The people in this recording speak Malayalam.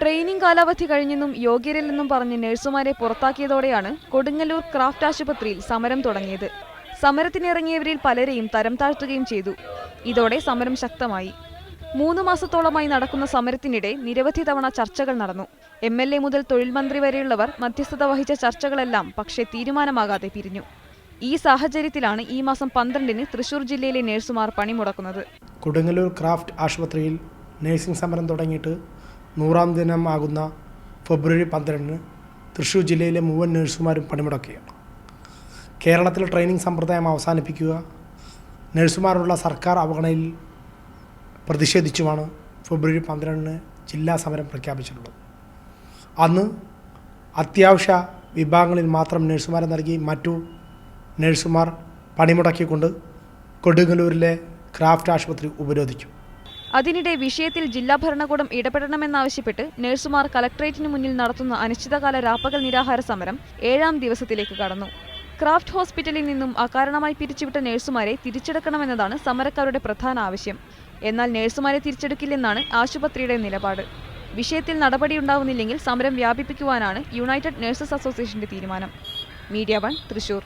ട്രെയിനിംഗ് കാലാവധി കഴിഞ്ഞെന്നും യോഗ്യരില്ലെന്നും പറഞ്ഞ് നഴ്സുമാരെ പുറത്താക്കിയതോടെയാണ് കൊടുങ്ങല്ലൂർ ക്രാഫ്റ്റ് ആശുപത്രിയിൽ സമരം തുടങ്ങിയത്. സമരത്തിനിറങ്ങിയവരിൽ പലരെയും തരം താഴ്ത്തുകയും ചെയ്തു. ഇതോടെ സമരം ശക്തമായി. 3 മാസത്തോളമായി നടക്കുന്ന സമരത്തിനിടെ നിരവധി തവണ ചർച്ചകൾ നടന്നു. MLA മുതൽ തൊഴിൽ മന്ത്രി വരെയുള്ളവർ മധ്യസ്ഥത വഹിച്ച ചർച്ചകളെല്ലാം പക്ഷേ തീരുമാനമാകാതെ പിരിഞ്ഞു. ഈ സാഹചര്യത്തിലാണ് ഈ മാസം 12-ന് തൃശൂർ ജില്ലയിലെ നഴ്സുമാർ പണിമുടക്കുന്നത്. കൊടുങ്ങല്ലൂർ ക്രാഫ്റ്റ് ആശുപത്രിയിൽ നഴ്സിംഗ് സമരം തുടങ്ങിയിട്ട് 100-ാം ദിനമാകുന്ന ഫെബ്രുവരി 12-ന് തൃശൂർ ജില്ലയിലെ മുഴുവൻ നഴ്സുമാരും പണിമുടക്കുകയാണ്. കേരളത്തിലെ ട്രെയിനിങ് സമ്പ്രദായം അവസാനിപ്പിക്കുക, നഴ്സുമാരുള്ള സർക്കാർ അവഗണനയിൽ പ്രതിഷേധിച്ചുമാണ് ഫെബ്രുവരി 12-ന് ജില്ലാ സമരം പ്രഖ്യാപിച്ചിട്ടുള്ളത്. അന്ന് അത്യാവശ്യ വിഭാഗങ്ങളിൽ മാത്രം നഴ്സുമാരെ നൽകി മറ്റു നഴ്സുമാർ പണിമുടക്കിക്കൊണ്ട് കൊടുങ്ങല്ലൂരിലെ ക്രാഫ്റ്റ് ആശുപത്രി ഉപരോധിച്ചു. അതിനിടെ വിഷയത്തിൽ ജില്ലാ ഭരണകൂടം ഇടപെടണമെന്നാവശ്യപ്പെട്ട് നഴ്സുമാർ കലക്ട്രേറ്റിന് മുന്നിൽ നടത്തുന്ന അനിശ്ചിതകാല രാപ്പകൽ നിരാഹാര സമരം 7-ാം ദിവസത്തിലേക്ക് കടന്നു. ക്രാഫ്റ്റ് ഹോസ്പിറ്റലിൽ നിന്നും അകാരണമായി പിരിച്ചുവിട്ട നഴ്സുമാരെ തിരിച്ചെടുക്കണമെന്നതാണ് സമരക്കാരുടെ പ്രധാന ആവശ്യം. എന്നാൽ നഴ്സുമാരെ തിരിച്ചെടുക്കില്ലെന്നാണ് ആശുപത്രിയുടെ നിലപാട്. വിഷയത്തിൽ നടപടിയുണ്ടാവുന്നില്ലെങ്കിൽ സമരം വ്യാപിപ്പിക്കുവാനാണ് യുണൈറ്റഡ് നഴ്സസ് അസോസിയേഷന്റെ തീരുമാനം. മീഡിയ 1 തൃശൂർ.